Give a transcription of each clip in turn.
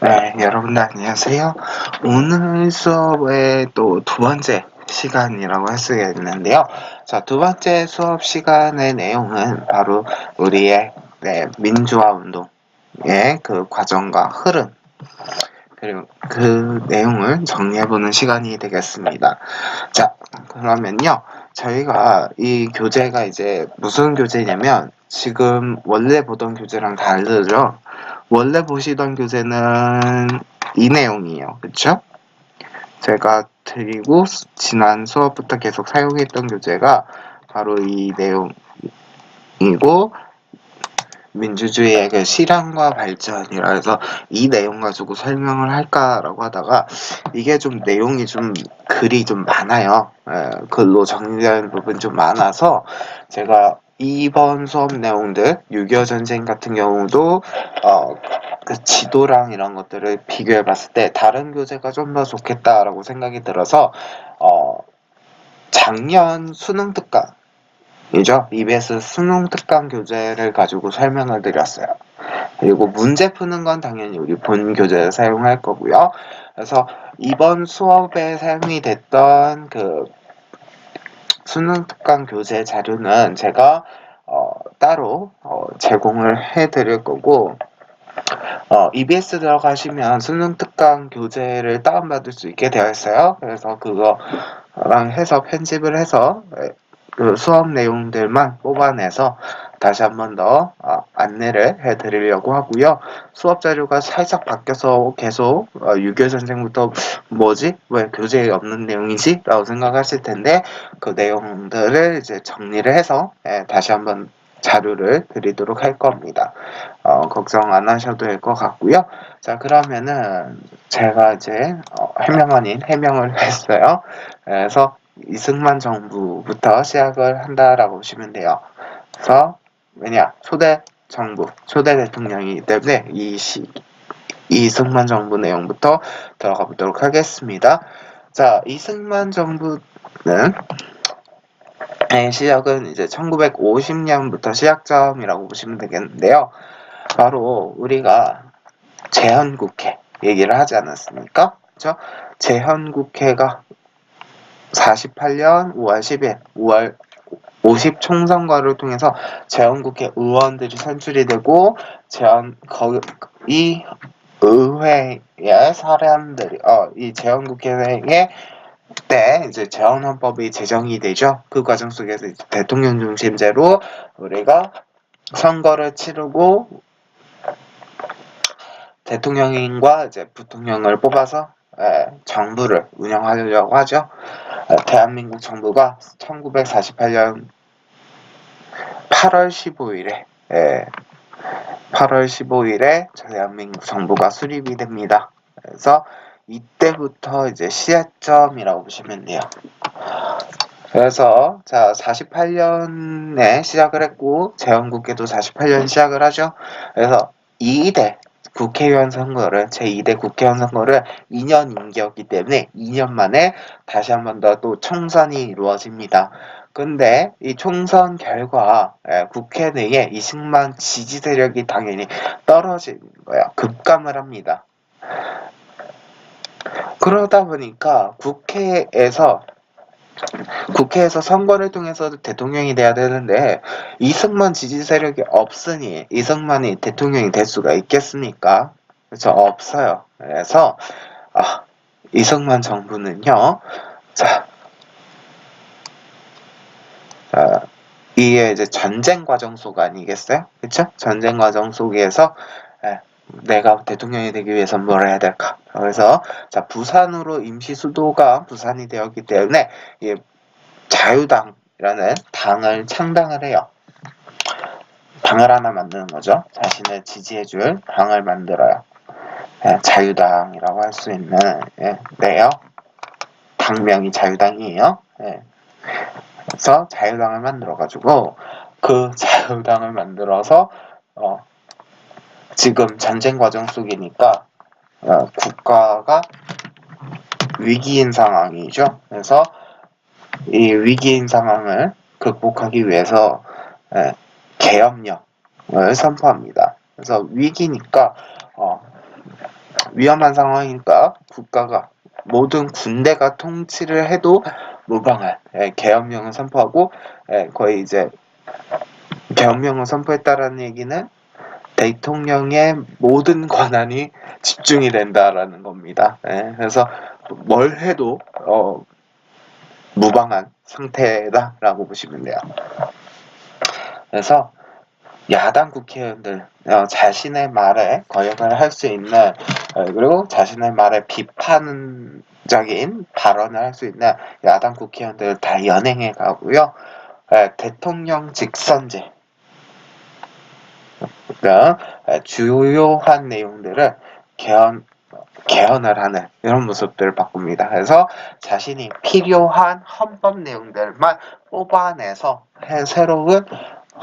네, 여러분들 안녕하세요. 오늘 수업의 또 두 번째 시간이라고 할 수가 있는데요. 자, 두 번째 수업 시간의 내용은 바로 우리의 민주화 운동의 그 과정과 흐름, 그리고 그 내용을 정리해보는 시간이 되겠습니다. 자, 그러면요. 저희가 이 교재가 이제 무슨 교재냐면 지금 원래 보던 교재랑 다르죠? 원래 보시던 교재는 이 내용이에요. 그쵸? 제가 드리고 지난 수업부터 계속 사용했던 교재가 바로 이 내용이고 민주주의의 그 실현과 발전이라 해서 이 내용 가지고 설명을 할까라고 하다가 이게 좀 내용이 좀 글이 좀 많아요. 글로 정리되는 부분 좀 많아서 제가 이번 수업 내용들 6.25 전쟁 같은 경우도 그 지도랑 이런 것들을 비교해 봤을 때 다른 교재가 좀 더 좋겠다라고 생각이 들어서 작년 수능 특강 이죠. EBS 수능 특강 교재를 가지고 설명을 드렸어요. 그리고 문제 푸는 건 당연히 우리 본 교재를 사용할 거고요. 그래서 이번 수업에 사용이 됐던 그 수능 특강 교재 자료는 제가 따로 제공을 해 드릴 거고 EBS 들어가시면 수능 특강 교재를 다운받을 수 있게 되어 있어요. 그래서 그거랑 해서 편집을 해서 그 수업 내용들만 뽑아내서 다시 한 번 더 안내를 해드리려고 하고요. 수업 자료가 살짝 바뀌어서 계속 6.25 전쟁부터 뭐지? 왜 교재에 없는 내용이지? 라고 생각하실 텐데 그 내용들을 이제 정리를 해서 다시 한번 자료를 드리도록 할 겁니다. 걱정 안 하셔도 될 것 같고요. 자, 그러면은 제가 이제 해명 아닌 해명을 했어요. 그래서 이승만 정부부터 시작을 한다라고 보시면 돼요. 그래서 왜냐 초대 정부, 초대 대통령이기 때문에 이승만 정부 내용부터 들어가 보도록 하겠습니다. 자, 이승만 정부는 시작은 이제 1950년부터 시작점이라고 보시면 되겠는데요. 바로 우리가 제헌국회 얘기를 하지 않았습니까? 그렇죠? 제헌국회가 48년 5월 10일 5월 50 총선거를 통해서 제헌국회 의원들이 선출이 되고 이 의회의 사람들이 이 제헌국회에 때 이제 제헌헌법이 제정이 되죠. 그 과정 속에서 이제 대통령 중심제로 우리가 선거를 치르고 대통령과 이제 부통령을 뽑아서 정부를 운영하려고 하죠. 대한민국 정부가 1948년 8월 15일에 8월 15일에 대한민국 정부가 수립이 됩니다. 그래서 이때부터 이제 시작점이라고 보시면 돼요. 그래서 자 48년에 시작을 했고 제헌국회도 48년 시작을 하죠. 그래서 2대 국회의원 선거를 제2대 국회의원 선거를 2년 임기였기 때문에 2년 만에 다시 한 번 더 또 총선이 이루어집니다. 근데 이 총선 결과 국회 내에 이승만 지지 세력이 당연히 떨어지는 거예요. 급감을 합니다. 그러다 보니까 국회에서 선거를 통해서 대통령이 돼야 되는데 이승만 지지 세력이 없으니 이승만이 대통령이 될 수가 있겠습니까? 그렇죠? 없어요. 그래서 이승만 정부는요. 자, 이게 이제 전쟁 과정 속 아니겠어요? 그렇죠? 전쟁 과정 속에서 내가 대통령이 되기 위해서 뭘 해야 될까? 그래서 자 부산으로 임시 수도가 부산이 되었기 때문에 이 자유당이라는 당을 창당을 해요. 당을 하나 만드는 거죠. 자신을 지지해줄 당을 만들어요. 자유당이라고 할 수 있는 네요. 당명이 자유당이에요. 그래서 자유당을 만들어가지고 그 자유당을 만들어서 지금 전쟁 과정 속이니까 국가가 위기인 상황이죠. 그래서 이 위기인 상황을 극복하기 위해서 계엄령을 선포합니다. 그래서 위기니까 위험한 상황이니까 국가가 모든 군대가 통치를 해도 무방한 계엄령을 선포하고 거의 이제 계엄령을 선포했다라는 얘기는 대통령의 모든 권한이 집중이 된다라는 겁니다. 그래서 뭘 해도 무방한 상태다라고 보시면 돼요. 그래서 야당 국회의원들 자신의 말에 거역을 할 수 있는 그리고 자신의 말에 비판적인 발언을 할 수 있는 야당 국회의원들 다 연행해 가고요. 대통령 직선제 그러니까 주요한 내용들을 개헌을 하는 이런 모습들을 바꿉니다. 그래서 자신이 필요한 헌법 내용들만 뽑아내서 새로운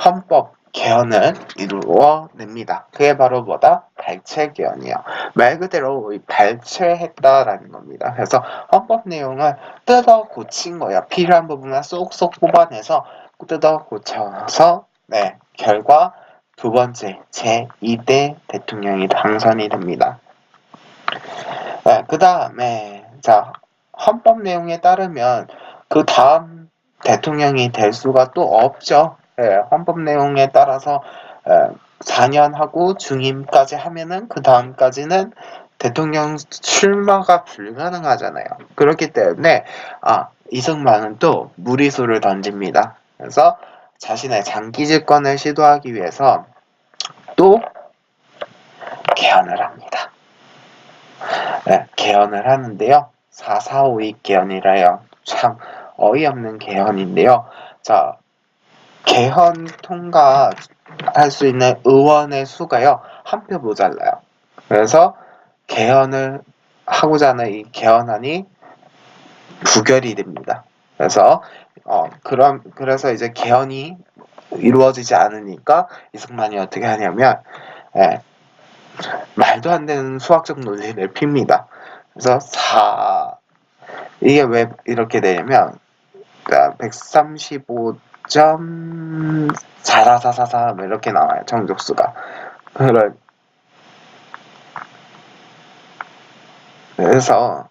헌법 개헌을 이루어냅니다. 그게 바로 뭐다? 발췌 개헌이에요. 말 그대로 발췌했다라는 겁니다. 그래서 헌법 내용을 뜯어 고친 거예요. 필요한 부분만 쏙쏙 뽑아내서 뜯어 고쳐서 결과 두 번째 제2대 대통령이 당선이 됩니다. 그 다음에 헌법 내용에 따르면 그 다음 대통령이 될 수가 또 없죠. 헌법 내용에 따라서 4년 하고 중임까지 하면은 그 다음까지는 대통령 출마가 불가능하잖아요. 그렇기 때문에 이승만은 또 무리수를 던집니다. 그래서 자신의 장기 집권을 시도하기 위해서 또 개헌을 합니다. 개헌을 하는데요. 4.4.5.2 개헌이라요. 참 어이없는 개헌인데요. 개헌 통과할 수 있는 의원의 수가요. 한 표 모자라요. 그래서 개헌을 하고자 하는 이 개헌안이 부결이 됩니다. 그래서 이제 개헌이 이루어지지 않으니까 이승만이 어떻게 하냐면 말도 안 되는 수학적 논리를 핍니다. 그래서 이게 왜 이렇게 되냐면 135.44444 이렇게 나와요. 정족수가. 그래서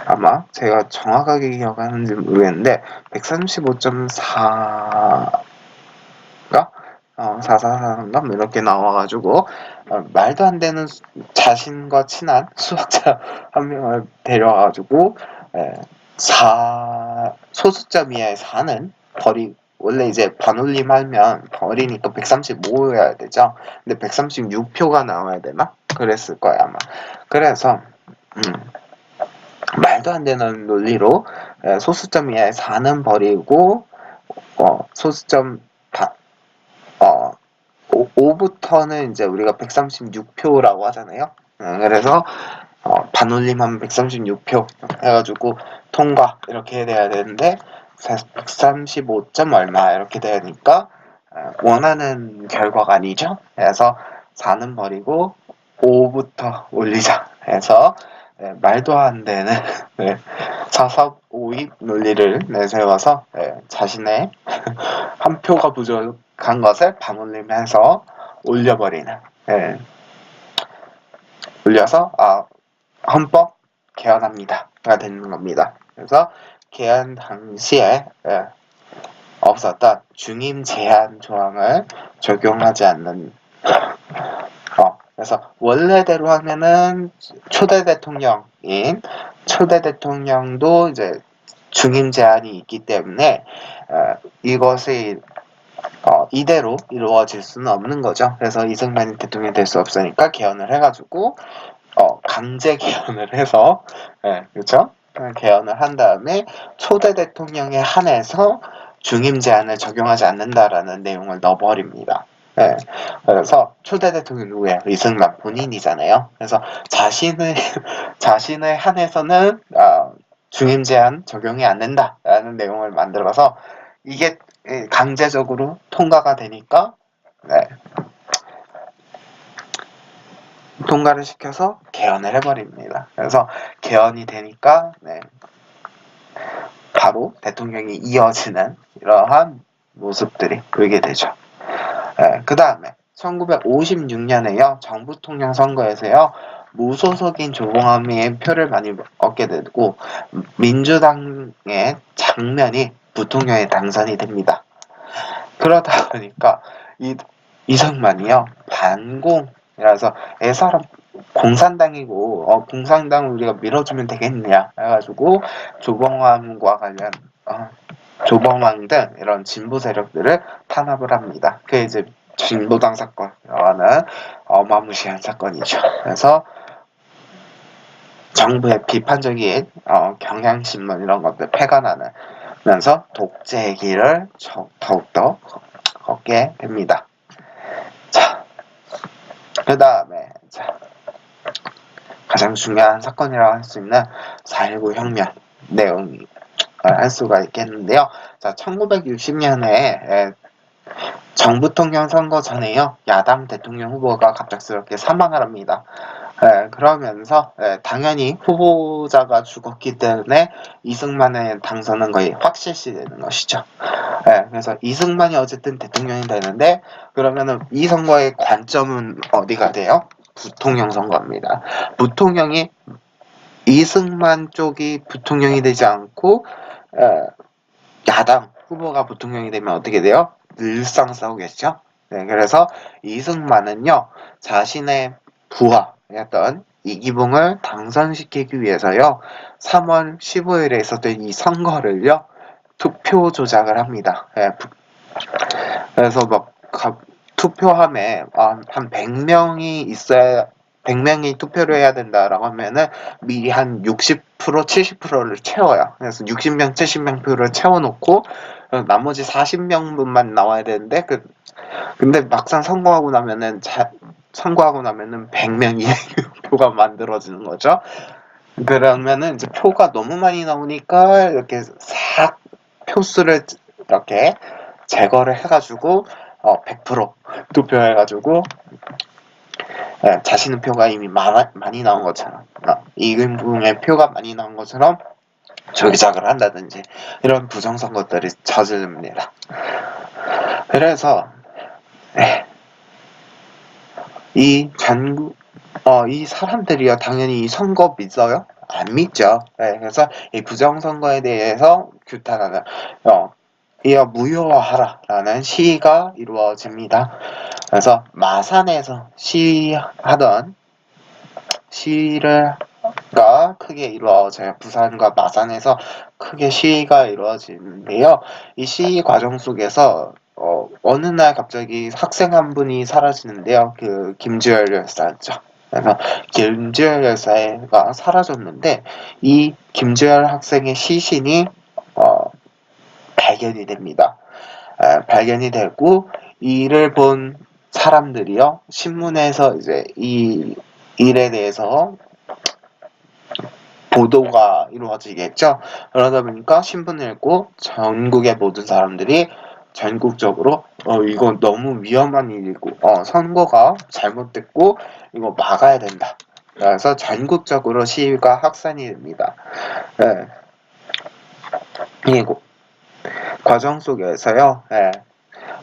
아마 제가 정확하게 기억하는지 모르겠는데 135.4가 444인가 이렇게 나와가지고 말도 안 되는 자신과 친한 수학자 한 명을 데려와가지고 소수점 이하의 4는 원래 이제 반올림하면 버리니까 135여야 되죠. 근데 136표가 나와야 되나? 그랬을 거야 아마. 그래서 말도 안 되는 논리로 소수점 이하의 4는 버리고 소수점 5부터는 이제 우리가 136표라고 하잖아요. 그래서 반올림하면 136표 해가지고 통과 이렇게 돼야 되는데 135점 얼마 이렇게 되니까 원하는 결과가 아니죠. 그래서 4는 버리고 5부터 올리자 해서 말도 안 되는 4.4.5.2 논리를 내세워서 자신의 한 표가 부족한 것을 반올림해서 올려버리는 올려서 헌법 개헌합니다가 되는 겁니다. 그래서 개헌 당시에 없었던 중임 제한 조항을 적용하지 않는 그래서 원래대로 하면은 초대 대통령도 이제 중임 제한이 있기 때문에 이것이 이대로 이루어질 수는 없는 거죠. 그래서 이승만이 대통령이 될 수 없으니까 개헌을 해가지고 강제 개헌을 해서 그렇죠? 개헌을 한 다음에 초대 대통령에 한해서 중임 제한을 적용하지 않는다라는 내용을 넣어버립니다. 그래서 초대 대통령 누구예요? 이승만 본인이잖아요. 그래서 자신을 한해서는 중임 제한 적용이 안 된다라는 내용을 만들어서 이게 강제적으로 통과가 되니까 통과를 시켜서 개헌을 해버립니다. 그래서 개헌이 되니까 바로 대통령이 이어지는 이러한 모습들이 보이게 되죠. 그 다음에 1956년에요. 정부통령 선거에서요. 무소속인 조봉암이 표를 많이 얻게 되고 민주당의 장면이 부통령에 당선이 됩니다. 그러다 보니까 이승만이요. 반공이라서 애사람 공산당이고 공산당 우리가 밀어주면 되겠냐 해가지고 조봉암과 관련 조봉암 등 이런 진보 세력들을 탄압을 합니다. 그게 이제 진보당 사건이라는 어마무시한 사건이죠. 그래서 정부의 비판적인 경향신문 이런 것들 폐간하면서 독재의 길을 더욱더 걷게 됩니다. 자, 그 다음에 가장 중요한 사건이라고 할 수 있는 4.19 혁명 내용을 할 수가 있겠는데요. 자, 1960년에 정부통령 선거 전에요. 야당 대통령 후보가 갑작스럽게 사망을 합니다. 그러면서 당연히 후보자가 죽었기 때문에 이승만의 당선은 거의 확실시되는 것이죠. 그래서 이승만이 어쨌든 대통령이 되는데 그러면은 이 선거의 관점은 어디가 돼요? 부통령 선거입니다. 부통령이 이승만 쪽이 부통령이 되지 않고 야당 후보가 부통령이 되면 어떻게 돼요? 늘상 싸우겠죠. 그래서 이승만은요 자신의 부하였던 이기붕을 당선시키기 위해서요 3월 15일에 있었던 이 선거를요 투표 조작을 합니다. 그래서 막 투표함에 한 100명이 있어야 100명이 투표를 해야 된다라고 하면은 미리 한 60% 70%를 채워요. 그래서 60명 70명 표를 채워놓고 나머지 40명분만 나와야 되는데 근데 막상 선거하고 나면은 100명 200표가 만들어지는 거죠. 그러면은 이제 표가 너무 많이 나오니까 이렇게 싹 표수를 이렇게 제거를 해가지고 100% 투표해가지고 자신의 표가 이미 많이 나온 것처럼 이근붕의 표가 많이 나온 것처럼 조작을 한다든지 이런 부정선거들이 저지릅니다. 그래서 이 사람들이요 당연히 이 선거 믿어요? 안 믿죠. 그래서 이 부정선거에 대해서 규탄하는 이어 무효화하라라는 시위가 이루어집니다. 그래서 마산에서 시위가 크게 이루어져요. 부산과 마산에서 크게 시위가 이루어지는데요. 이 시위 과정 속에서 어느 날 갑자기 학생 한 분이 사라지는데요. 그 김주열 열사였죠. 그래서 김주열 열사가 사라졌는데 이 김주열 학생의 시신이 발견이 됩니다. 발견이 되고 이를 본 사람들이요 신문에서 이제 이 일에 대해서 보도가 이루어지겠죠. 그러다 보니까 신문을 읽고 전국의 모든 사람들이 전국적으로 이거 너무 위험한 일이고 선거가 잘못됐고 이거 막아야 된다. 그래서 전국적으로 시위가 확산이 됩니다. 그리고 과정 속에서요.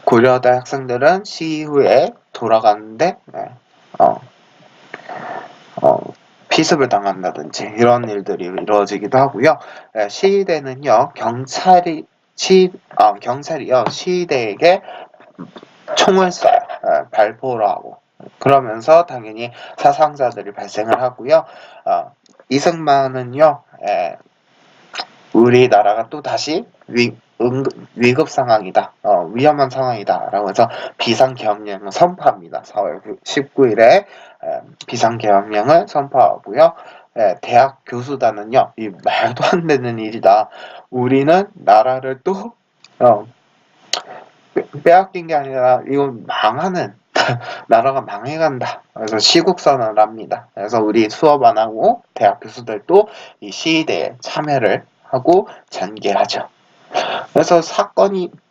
고려대 학생들은 시위 후에 돌아가는데 피습을 당한다든지 이런 일들이 이루어지기도 하고요. 시위대는요 경찰이요 시위대에게 총을 쏴요. 발포를 하고 그러면서 당연히 사상자들이 발생을 하고요. 이승만은요 우리나라가 또 다시 위급 상황이다, 위험한 상황이다 라고 해서 비상계엄령을 선포합니다. 4월 19일에 비상계엄령을 선포하고요. 대학 교수단은요 이 말도 안 되는 일이다, 우리는 나라를 또 빼앗긴 게 아니라 이건 망하는 나라가 망해간다. 그래서 시국선언을 합니다. 그래서 우리 수업 안 하고 대학 교수들도 이 시위대에 참여를 하고 전개하죠. 그래서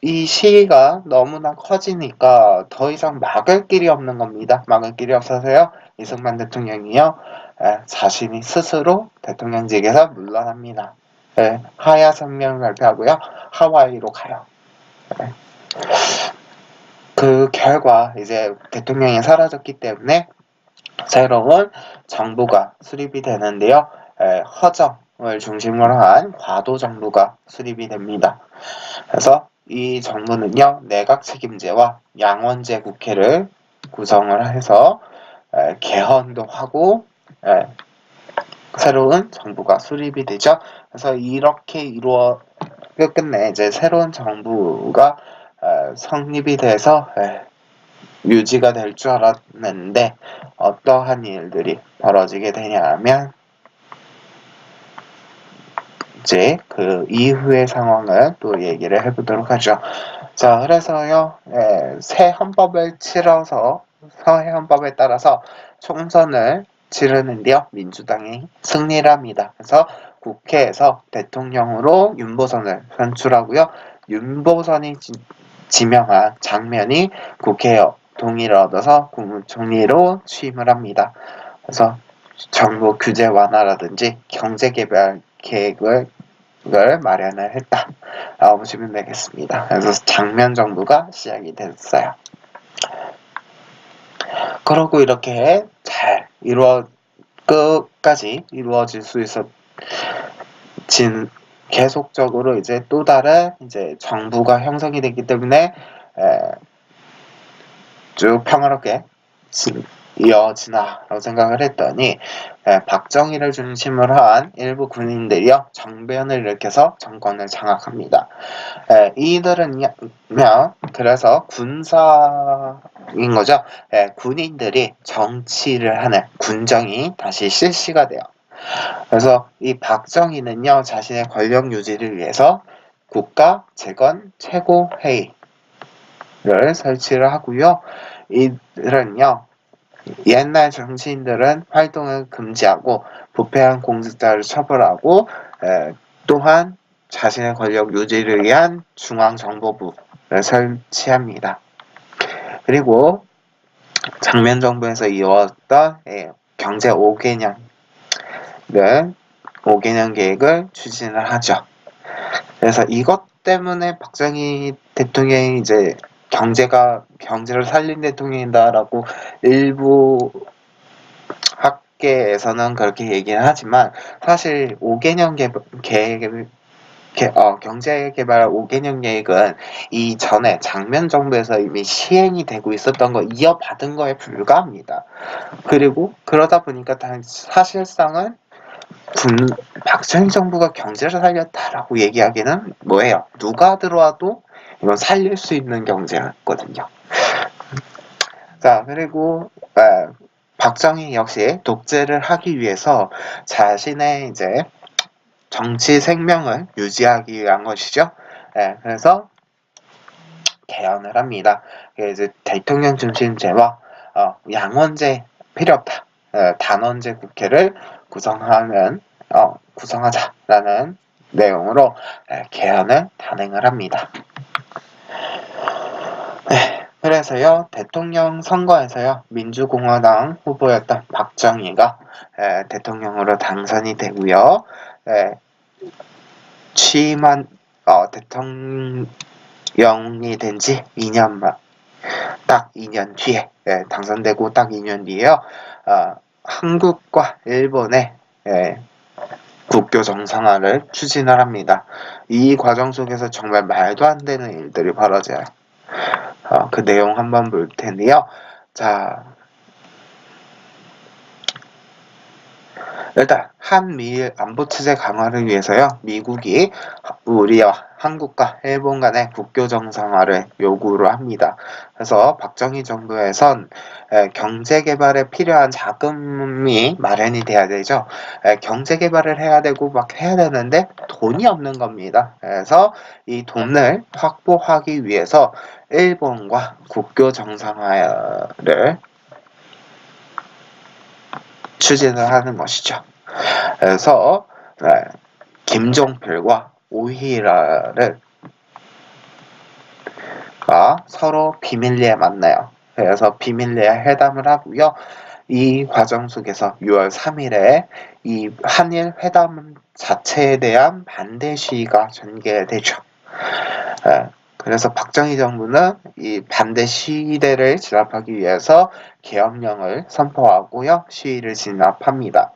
이 시위가 너무나 커지니까 더 이상 막을 길이 없는 겁니다. 막을 길이 없어서요. 이승만 대통령이요. 자신이 스스로 대통령직에서 물러납니다. 하야 성명을 발표하고요. 하와이로 가요. 그 결과 이제 대통령이 사라졌기 때문에 새로운 정부가 수립이 되는데요. 허정을 중심으로 한 과도 정부가 수립이 됩니다. 그래서 이 정부는요, 내각 책임제와 양원제 국회를 구성을 해서 개헌도 하고 새로운 정부가 수립이 되죠. 그래서 이렇게 끝내 이제 새로운 정부가 성립이 돼서 유지가 될 줄 알았는데 어떠한 일들이 벌어지게 되냐면 이제 그 이후의 상황을 또 얘기를 해보도록 하죠. 자, 그래서요, 새 헌법을 치러서 새 헌법에 따라서 총선을 치르는데요, 민주당이 승리를 합니다. 그래서 국회에서 대통령으로 윤보선을 선출하고요, 윤보선이 지명한 장면이 국회에 동의를 얻어서 국무총리로 취임을 합니다. 그래서 정부 규제 완화라든지 경제개발 계획을 마련을 했다라고 보시면 되겠습니다. 그래서 장면 정부가 시작이 됐어요. 그러고 이렇게 잘 끝까지 이루어질 수 계속적으로 이제 또 다른 이제 정부가 형성이 됐기 때문에 쭉 평화롭게 이어지나라고 생각을 했더니 박정희를 중심으로 한 일부 군인들이요 정변을 일으켜서 정권을 장악합니다. 이들은요 그래서 군사인 거죠. 군인들이 정치를 하는 군정이 다시 실시가 돼요. 그래서 이 박정희는요 자신의 권력 유지를 위해서 국가 재건 최고회의를 설치를 하고요. 이들은요 옛날 정치인들은 활동을 금지하고 부패한 공직자를 처벌하고 또한 자신의 권력 유지를 위한 중앙정보부를 설치합니다. 그리고 장면 정부에서 이어왔던 경제 5개년 계획을 추진을 하죠. 그래서 이것 때문에 박정희 대통령이 이제 경제를 살린 대통령이다라고 일부 학계에서는 그렇게 얘기는 하지만 사실 5개년 경제개발 5개년 계획은 이전에 장면 정부에서 이미 시행이 되고 있었던 거 이어받은 거에 불과합니다. 그리고 그러다 보니까 사실상은 박정희 정부가 경제를 살렸다라고 얘기하기는 뭐예요? 누가 들어와도 이건 살릴 수 있는 경제였거든요. 자, 그리고 박정희 역시 독재를 하기 위해서 자신의 이제 정치 생명을 유지하기 위한 것이죠. 그래서 개헌을 합니다. 이제 대통령 중심제와 양원제 필요 없다. 단원제 국회를 구성하자라는 내용으로 개헌을 단행을 합니다. 그래서요 대통령 선거에서요 민주공화당 후보였던 박정희가 대통령으로 당선이 되고요. 취임한 대통령이 된 지 2년 딱 2년 뒤에 당선되고 딱 2년 뒤에요. 한국과 일본의 국교 정상화를 추진을 합니다. 이 과정 속에서 정말 말도 안 되는 일들이 벌어져요. 그 내용 한번 볼 텐데요. 자, 일단 한미일 안보체제 강화를 위해서요. 미국이 우리와 한국과 일본 간의 국교 정상화를 요구를 합니다. 그래서 박정희 정부에선 경제 개발에 필요한 자금이 마련이 돼야 되죠. 경제 개발을 해야 되고 막 해야 되는데 돈이 없는 겁니다. 그래서 이 돈을 확보하기 위해서 일본과 국교 정상화를 추진을 하는 것이죠. 그래서 김종필과 오히라를 서로 비밀리에 만나요. 그래서 비밀리에 회담을 하고요. 이 과정 속에서 6월 3일에 이 한일 회담 자체에 대한 반대 시위가 전개되죠. 그래서 박정희 정부는 이 반대 시위대를 진압하기 위해서 계엄령을 선포하고요. 시위를 진압합니다.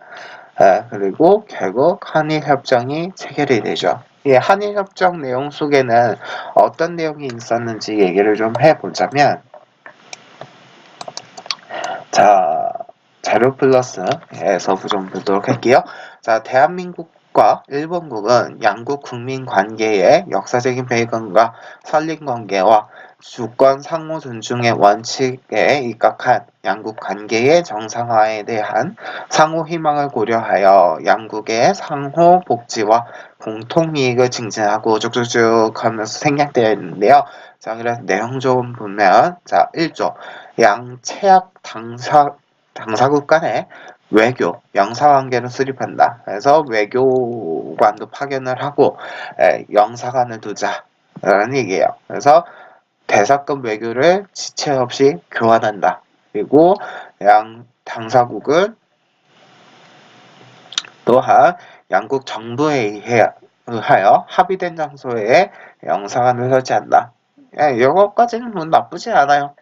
그리고 결국 한일협정이 체결이 되죠. 이 한일협정 내용 속에는 어떤 내용이 있었는지 얘기를 좀 해보자면, 자, 자료 플러스에서 좀 보도록 할게요. 자, 대한민국과 일본국은 양국 국민 관계의 역사적인 배경과 설린 관계와 주권 상호 존중의 원칙에 입각한 양국 관계의 정상화에 대한 상호 희망을 고려하여 양국의 상호 복지와 공통 이익을 증진하고 쭉쭉쭉 하면서 생략되어 있는데요. 자, 그래서 내용 좀 보면, 자, 1조. 양체약 당사국 간의 외교, 영사관계를 수립한다. 그래서 외교관도 파견을 하고 영사관을 두자라는 얘기예요. 그래서 대사급 외교를 지체 없이 교환한다. 그리고 양 당사국은 또한 양국 정부에 의하여 합의된 장소에 영사관을 설치한다. 이거까지는 뭐 나쁘지 않아요.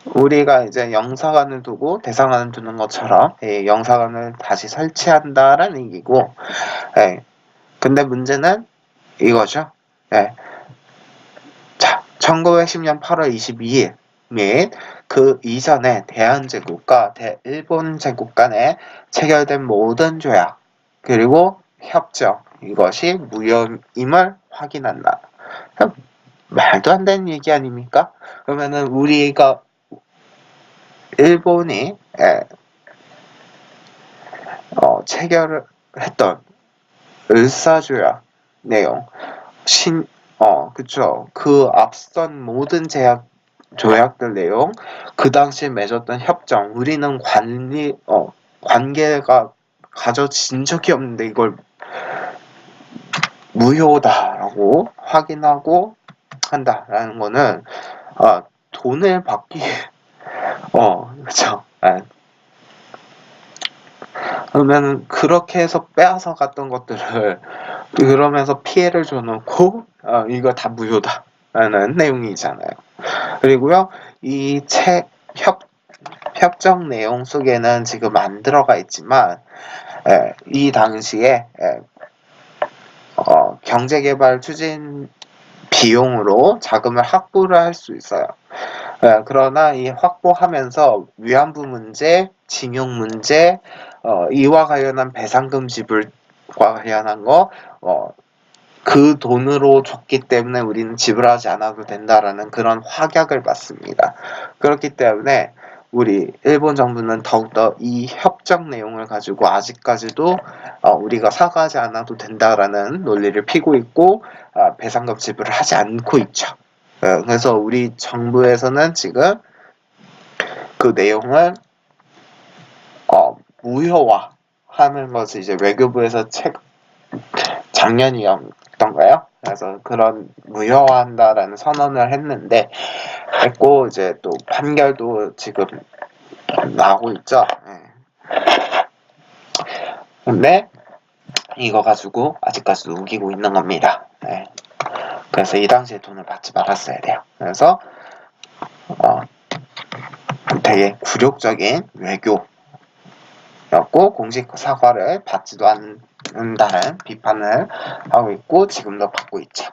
우리가 이제 영사관을 두고 대사관을 두는 것처럼 영사관을 다시 설치한다라는 얘기고, 근데 문제는 이거죠. 자, 1910년 8월 22일 및 그 이전에 대한제국과 대일본 제국 간에 체결된 모든 조약 그리고 협정 이것이 무효임을 확인한다. 말도 안 되는 얘기 아닙니까? 그러면은 우리가 일본이 체결을 했던 을사조약 내용 그쵸. 그 앞선 모든 조약들 내용, 그 당시에 맺었던 협정, 우리는 관계가 가져진 적이 없는데 이걸 무효다라고 확인하고 한다라는 거는 돈을 받기 그쵸. 그러면 그렇게 해서 빼앗아 갔던 것들을 그러면서 피해를 줘놓고 이거 다 무효다라는 내용이잖아요. 그리고요 이 협정 내용 속에는 지금 안 들어가 있지만 이 당시에 경제개발 추진 비용으로 자금을 확보를 할 수 있어요. 그러나 이 확보하면서 위안부 문제, 징용 문제, 이와 관련한 배상금 지불과 관련한 거, 그 돈으로 줬기 때문에 우리는 지불하지 않아도 된다라는 그런 확약을 받습니다. 그렇기 때문에 우리 일본 정부는 더욱더 이 협정 내용을 가지고 아직까지도 우리가 사과하지 않아도 된다라는 논리를 피고 있고 배상금 지불을 하지 않고 있죠. 그래서 우리 정부에서는 지금 그 내용을 무효화하는 것을 이제 외교부에서 작년이었던가요? 그래서 그런 무효화한다라는 선언을 했고 이제 또 판결도 지금 나오고 있죠. 근데 이거 가지고 아직까지도 우기고 있는 겁니다. 그래서 이 당시에 돈을 받지 말았어야 돼요. 그래서 되게 굴욕적인 외교였고 공식 사과를 받지도 않는다는 비판을 하고 있고 지금도 받고 있죠.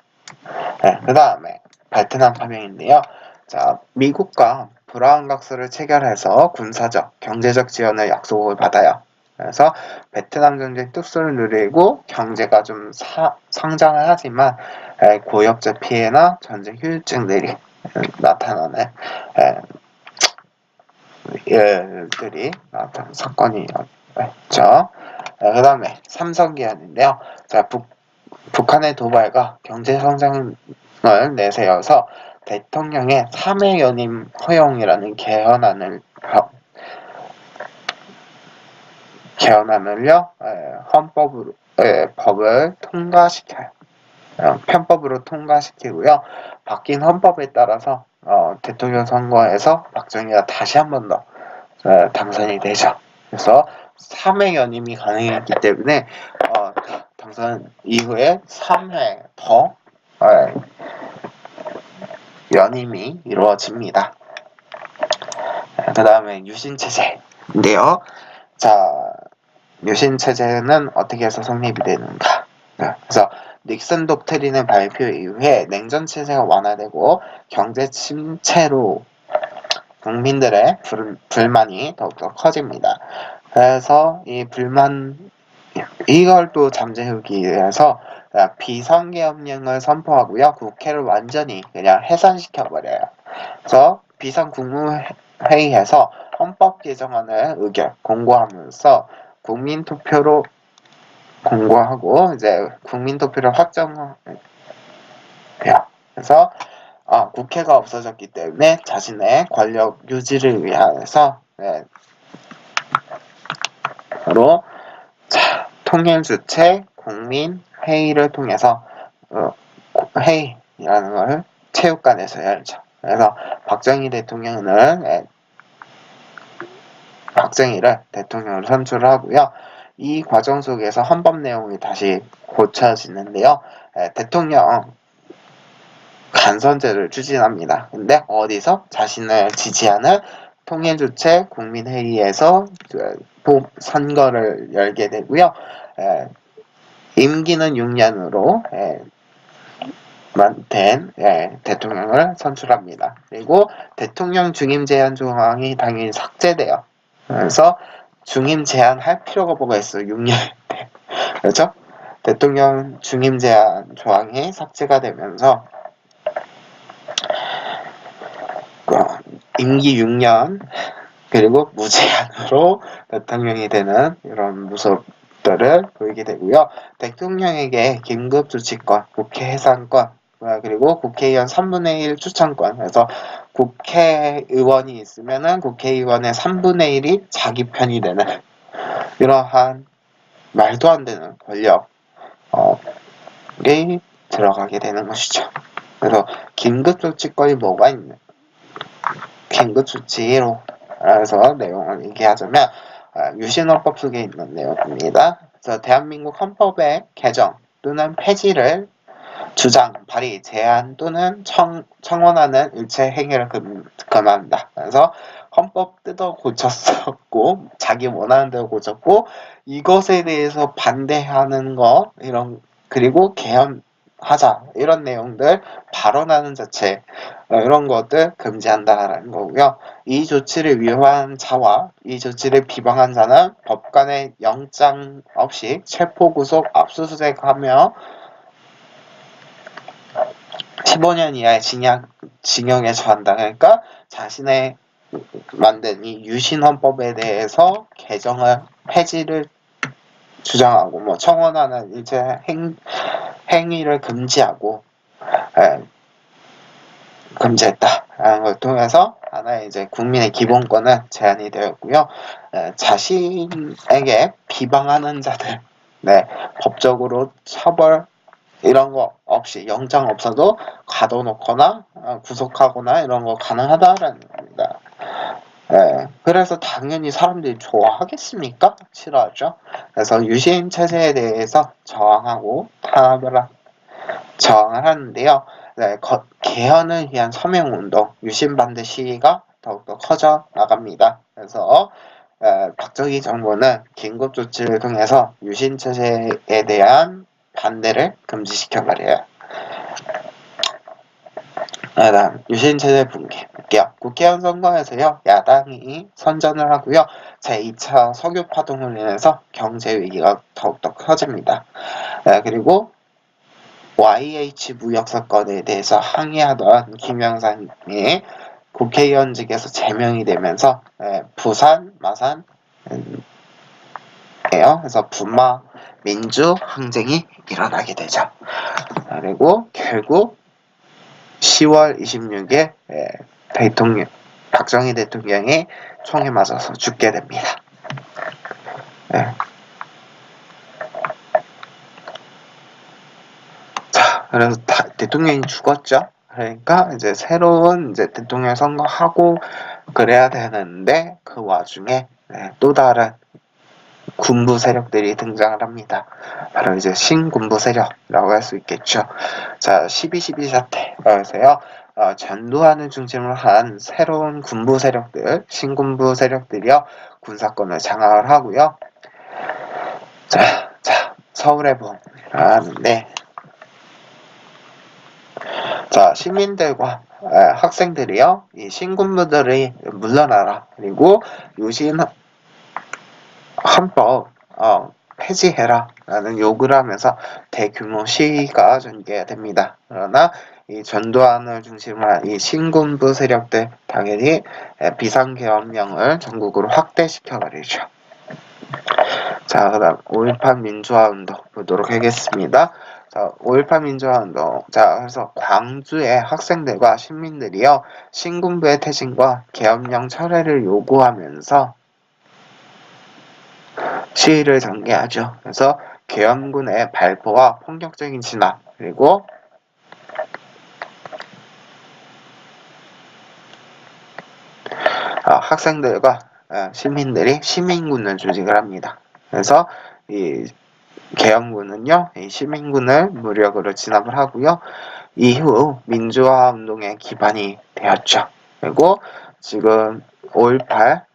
그 다음에 베트남 파병인데요. 자, 미국과 브라운각스를 체결해서 군사적, 경제적 지원을 약속을 받아요. 그래서 베트남 전쟁 특수를 누리고 경제가 좀 성장을 하지만 고역적 피해나 전쟁 후유증들이 나타나는 일들이 나타난 사건이었죠. 그 다음에 삼성기한인데요. 자, 북한의 도발과 경제 성장을 내세워서 대통령의 3회 연임 허용이라는 개헌안을요 법을 통과시켜요. 편법으로 통과시키고요. 바뀐 헌법에 따라서 대통령 선거에서 박정희가 다시 한 번 더 당선이 되죠. 그래서 3회 연임이 가능했기 때문에 당선 이후에 3회 더 연임이 이루어집니다. 그 다음에 유신체제인데요. 자, 유신체제는 어떻게 해서 성립이 되는가? 그래서 닉슨 독트린의 발표 이후에 냉전체제가 완화되고 경제 침체로 국민들의 불만이 더욱더 커집니다. 그래서 이 불만, 이걸 또 잠재우기 위해서 비상계엄령을 선포하고요. 국회를 완전히 그냥 해산시켜버려요. 그래서 비상국무회의에서 헌법 개정안을 공고함으로써 국민투표로 공고하고 이제 국민투표를 확정해요. 그래서 국회가 없어졌기 때문에 자신의 권력 유지를 위해서 바로 통일주체 국민회의를 통해서 회의라는 걸 체육관에서 열죠. 그래서 박정희를 대통령으로 선출을 하고요. 이 과정 속에서 헌법 내용이 다시 고쳐지는데요. 대통령 간선제를 추진합니다. 근데 어디서? 자신을 지지하는 통일주체 국민회의에서 선거를 열게 되고요. 임기는 6년으로 된 대통령을 선출합니다. 그리고 대통령 중임 제한 조항이 당연히 삭제돼요. 그래서 중임 제한할 필요가 뭐가 있어요? 6년 그렇죠? 대통령 중임 제한 조항이 삭제가 되면서 임기 6년 그리고 무제한으로 대통령이 되는 이런 모습들을 보이게 되고요. 대통령에게 긴급조치권, 국회 해산권, 그리고 국회의원 3분의 1 추천권. 그래서 국회의원이 있으면은 국회의원의 3분의 1이 자기 편이 되는 이러한 말도 안 되는 권력이 들어가게 되는 것이죠. 그래서 긴급조치권이 뭐가 있는? 긴급조치로 그래서 내용을 얘기하자면 유신헌법 속에 있는 내용입니다. 그래서 대한민국 헌법의 개정 또는 폐지를 주장, 발의, 제안 또는 청원하는 일체 행위를 금한다. 그래서 헌법 뜯어 고쳤었고 자기 원하는 대로 고쳤고 이것에 대해서 반대하는 거 그리고 개헌하자 이런 내용들 발언하는 자체 이런 것들 금지한다라는 거고요. 이 조치를 위반한 자와 이 조치를 비방한 자는 법관의 영장 없이 체포 구속 압수수색하며 15년 이하의 징역에 처한다. 그러니까 자신의 만든 이 유신헌법에 대해서 폐지를 주장하고 청원하는 일체 행위를 금지하고 금지했다라는 걸 통해서 하나의 이제 국민의 기본권은 제한이 되었고요. 자신에게 비방하는 자들, 법적으로 처벌 이런 거 없이 영장 없어도 가둬놓거나 구속하거나 이런 거 가능하다라는 겁니다. 그래서 당연히 사람들이 좋아하겠습니까? 싫어하죠. 그래서 유신 체제에 대해서 저항을 하는데요. 개헌을 위한 서명운동, 유신 반대 시위가 더욱더 커져 나갑니다. 그래서 박정희 정부는 긴급조치를 통해서 유신 체제에 대한 반대를 금지시켜버려요. 다음 유신체제 붕괴 볼게요. 국회의원 선거에서요 야당이 선전을 하고요 제2차 석유 파동을 인해서 경제 위기가 더욱더 커집니다. 그리고 YH 무역 사건에 대해서 항의하던 김영삼이 국회의원직에서 제명이 되면서 부산, 마산 그래서 분마 민주 항쟁이 일어나게 되죠. 그리고 결국 10월 26일 박정희 대통령이 총에 맞아서 죽게 됩니다. 자, 그래서 대통령이 죽었죠. 그러니까 이제 새로운 대통령 선거하고 그래야 되는데 그 와중에 또 다른 군부 세력들이 등장을 합니다. 바로 이제 신군부 세력이라고 할 수 있겠죠. 자, 12.12 사태에서요. 전두환을 중심으로 한 새로운 군부 세력들, 신군부 세력들이요, 군사권을 장악을 하고요. 자, 서울의 봄이라는데, 자, 시민들과 학생들이요, 이 신군부들이 물러나라. 그리고 유신 헌법 폐지해라 라는 요구를 하면서 대규모 시위가 전개됩니다. 그러나 이 전두환을 중심으로 한 이 신군부 세력들 당연히 비상계엄령을 전국으로 확대시켜버리죠. 자, 그 다음 5.18 민주화운동 보도록 하겠습니다. 자, 5.18 민주화운동. 자, 그래서 광주의 학생들과 시민들이요, 신군부의 퇴진과 계엄령 철회를 요구하면서 시위를 전개하죠. 그래서 계엄군의 발포와 폭력적인 진압, 그리고 학생들과 시민들이 시민군을 조직을 합니다. 그래서 이 계엄군은요, 이 시민군을 무력으로 진압을 하고요. 이후 민주화 운동의 기반이 되었죠. 그리고 지금 5.18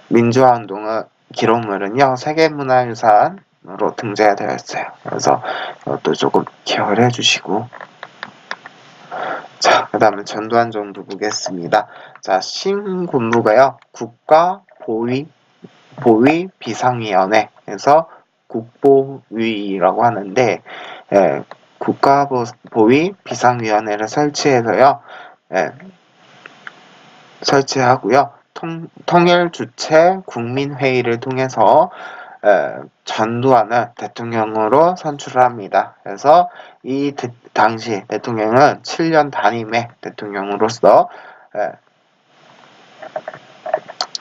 민주화 운동의 기록물은요, 세계문화유산으로 등재되어 있어요. 그래서 이것도 조금 기억을 해주시고, 자, 그 다음에 전두환 정부 보겠습니다. 자, 신군부가요, 보위 비상위원회에서 국보위라고 하는데, 국가보위 비상위원회를 설치해서요, 설치하고요. 통일 주체 국민회의를 통해서 전두환을 대통령으로 선출을 합니다. 그래서 이 당시 대통령은 7년 단임의 대통령으로서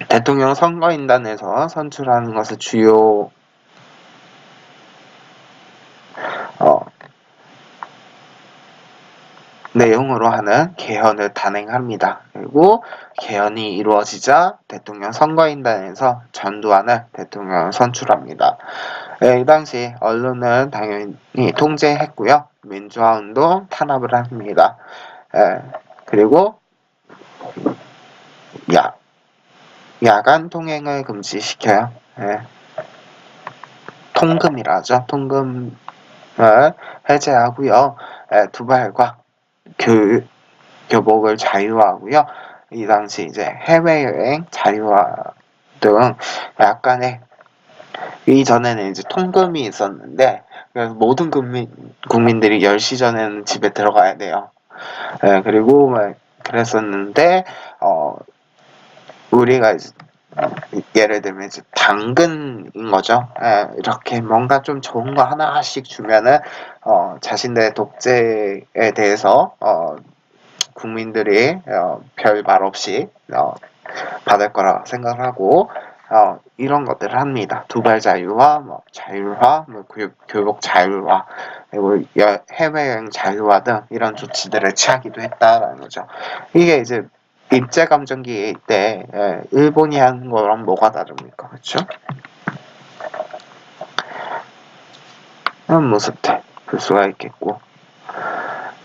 대통령 선거인단에서 선출하는 것을 주요 내용으로 하는 개헌을 단행합니다. 그리고 개헌이 이루어지자 대통령 선거인단에서 전두환을 대통령 선출합니다. 이 당시 언론은 당연히 통제했고요. 민주화운동 탄압을 합니다. 그리고 야간 통행을 금지시켜요. 통금이라 하죠. 통금을 해제하고요. 두발과 교복을 자유화하고요. 이 당시 이제 해외여행 자유화 등 약간의, 이전에는 이제 통금이 있었는데, 그래서 모든 국민들이 10시 전에는 집에 들어가야 돼요. 그리고 그랬었는데, 우리가 이제 예를 들면 이제 당근인 거죠. 이렇게 뭔가 좀 좋은 거 하나씩 주면은 자신들의 독재에 대해서 국민들이 별 말 없이 받을 거라 생각을 하고 이런 것들을 합니다. 두발 자유화, 자율화, 교육 자율화, 그리고 해외여행 자율화 등 이런 조치들을 취하기도 했다라는 거죠. 이게 이제 일제감정기 때 일본이 한 거랑 뭐가 다릅니까? 그렇죠? 이런 모습들 볼 수가 있겠고,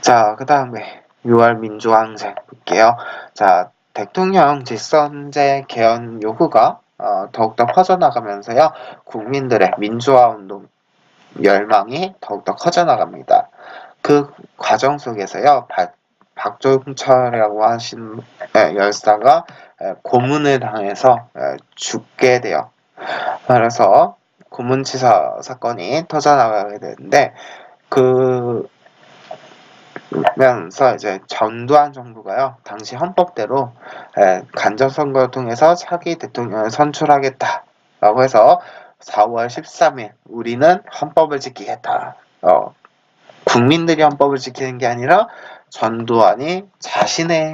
자, 그 다음에 6월 민주항쟁 볼게요. 자, 대통령 직선제 개헌 요구가 더욱더 퍼져나가면서요, 국민들의 민주화운동 열망이 더욱더 커져나갑니다. 그 과정 속에서요, 박종철이라고 하신 열사가 고문을 당해서 죽게 돼요. 그래서 고문치사 사건이 터져나가게 되는데, 그러면서 이제 전두환 정부가요, 당시 헌법대로 간접선거를 통해서 차기 대통령을 선출하겠다라고 해서 4월 13일 우리는 헌법을 지키겠다. 국민들이 헌법을 지키는 게 아니라 전두환이 자신의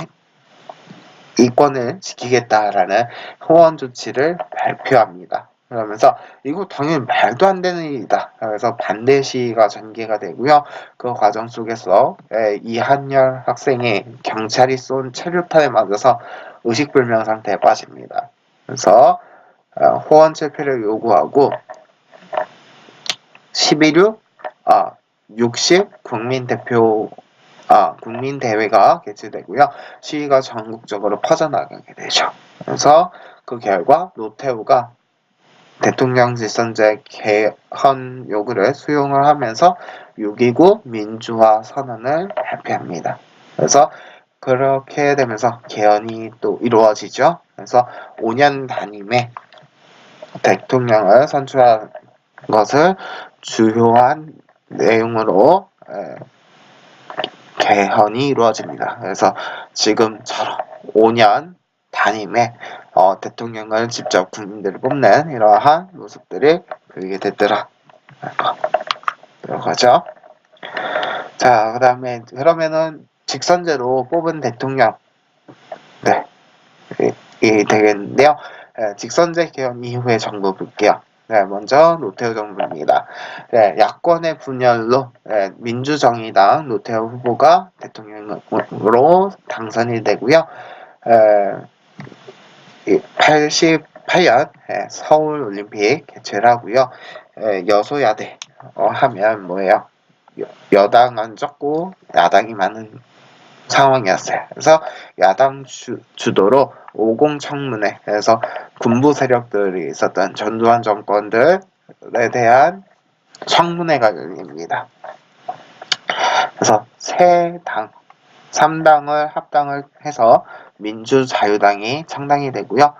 이권을 지키겠다라는 호언 조치를 발표합니다. 그러면서 이거 당연히 말도 안 되는 일이다. 그래서 반대 시위가 전개가 되고요. 그 과정 속에서 이한열 학생이 경찰이 쏜 체류탄에 맞아서 의식불명 상태에 빠집니다. 그래서 호언 철폐를 요구하고 11.6 60 국민대표 국민대회가 개최되고요. 시위가 전국적으로 퍼져나가게 되죠. 그래서 그 결과 노태우가 대통령 직선제 개헌 요구를 수용을 하면서 6.29 민주화 선언을 발표합니다. 그래서 그렇게 되면서 개헌이 또 이루어지죠. 그래서 5년 단임에 대통령을 선출한 것을 주요한 내용으로 개헌이 이루어집니다. 그래서 지금처럼 5년 단임에 대통령을 직접 국민들이 뽑는 이러한 모습들이 보이게 됐더라. 들어가죠. 자, 그다음에 그러면은 직선제로 뽑은 대통령, 네, 이 되겠는데요. 직선제 개헌 이후의 정부 볼게요. 네, 먼저 노태우 정부입니다. 네, 야권의 분열로 민주정의당 노태우 후보가 대통령으로 당선이 되고요. 88년 서울올림픽 개최를 하고요. 여소야대 하면 뭐예요? 여당은 적고 야당이 많은 상황이었어요. 그래서 야당 주도로 50 청문회, 그래서 군부 세력들이 있었던 전두환 정권들에 대한 청문회가 열립니다. 그래서 세 당, 3당을 합당을 해서 민주자유당이 창당이 되고요.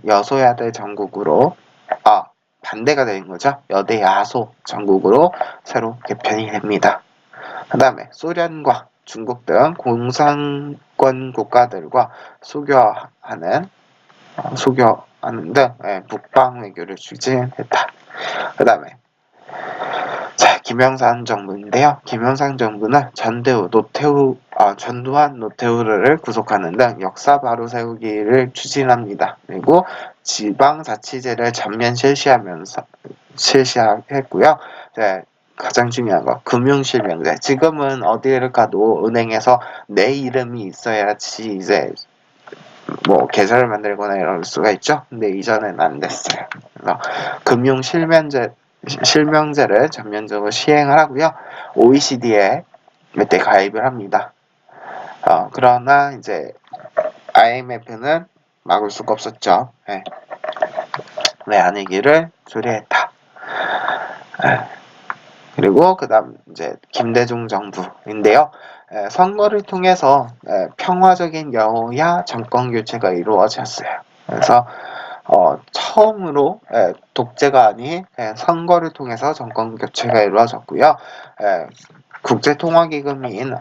여소야대 전국으로 반대가 되는 거죠. 여대 야소 전국으로 새로 개편이 됩니다. 그 다음에 소련과 중국 등 공산권 국가들과 수교하는 등 북방 외교를 추진했다. 그 다음에 김영삼 정부인데요. 김영삼 정부는 전두환 노태우를 구속하는 등 역사 바로 세우기를 추진합니다. 그리고 지방자치제를 전면 실시했고요. 가장 중요한 거 금융실명제. 지금은 어디를 가도 은행에서 내 이름이 있어야지 이제 뭐 계좌를 만들거나 이럴 수가 있죠. 근데 이전엔 안 됐어요. 그래서 실명제를 전면적으로 시행을 하고요. OECD에 몇 대 가입을 합니다. 그러나 이제 IMF는 막을 수가 없었죠. 외환위기를 조례했다. 그리고 그다음 이제 김대중 정부인데요. 선거를 통해서 평화적인 여야 정권 교체가 이루어졌어요. 그래서 처음으로 독재가 아닌 선거를 통해서 정권 교체가 이루어졌고요. 국제통화기금인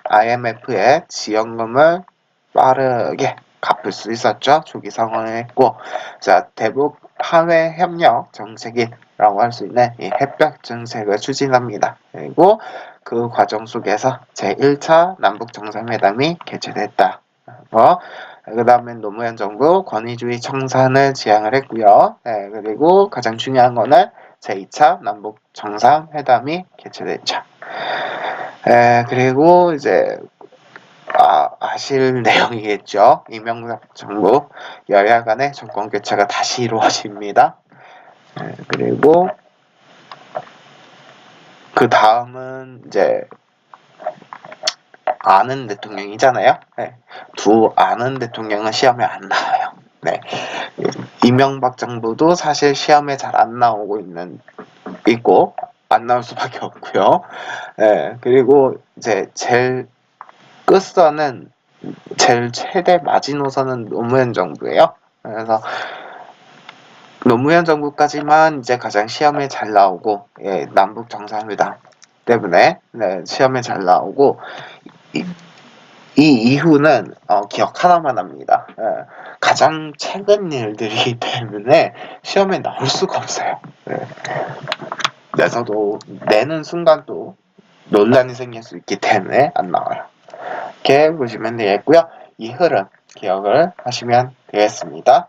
IMF의 지원금을 빠르게 갚을 수 있었죠. 조기 상환을 했고, 대북 하회 협력 정책이라고 할 수 있는 이 협력 정책을 추진합니다. 그리고 그 과정 속에서 제1차 남북 정상회담이 개최됐다. 그 다음에 노무현 정부 권위주의 청산을 지향을 했고요. 그리고 가장 중요한 거는 제2차 남북 정상회담이 개최됐죠. 그리고 이제 아실 내용이겠죠. 이명박 정부 여야 간의 정권 교체가 다시 이루어집니다. 그리고 그 다음은 이제 아는 대통령이잖아요. 두 아는 대통령은 시험에 안 나와요. 이명박 정부도 사실 시험에 잘 안 나오고 있고 안 나올 수밖에 없고요. 그리고 이제 제일 끝선은 제일 최대 마지노선은 노무현 정부예요. 그래서 노무현 정부까지만 이제 가장 시험에 잘 나오고 남북 정상회담 때문에 시험에 잘 나오고 이 이후는 기억 하나만 합니다. 가장 최근 일들이기 때문에 시험에 나올 수가 없어요. 그래서도 내는 순간 또 논란이 생길 수 있기 때문에 안 나와요. 이렇게 보시면 되겠고요. 이 흐름 기억을 하시면 되겠습니다.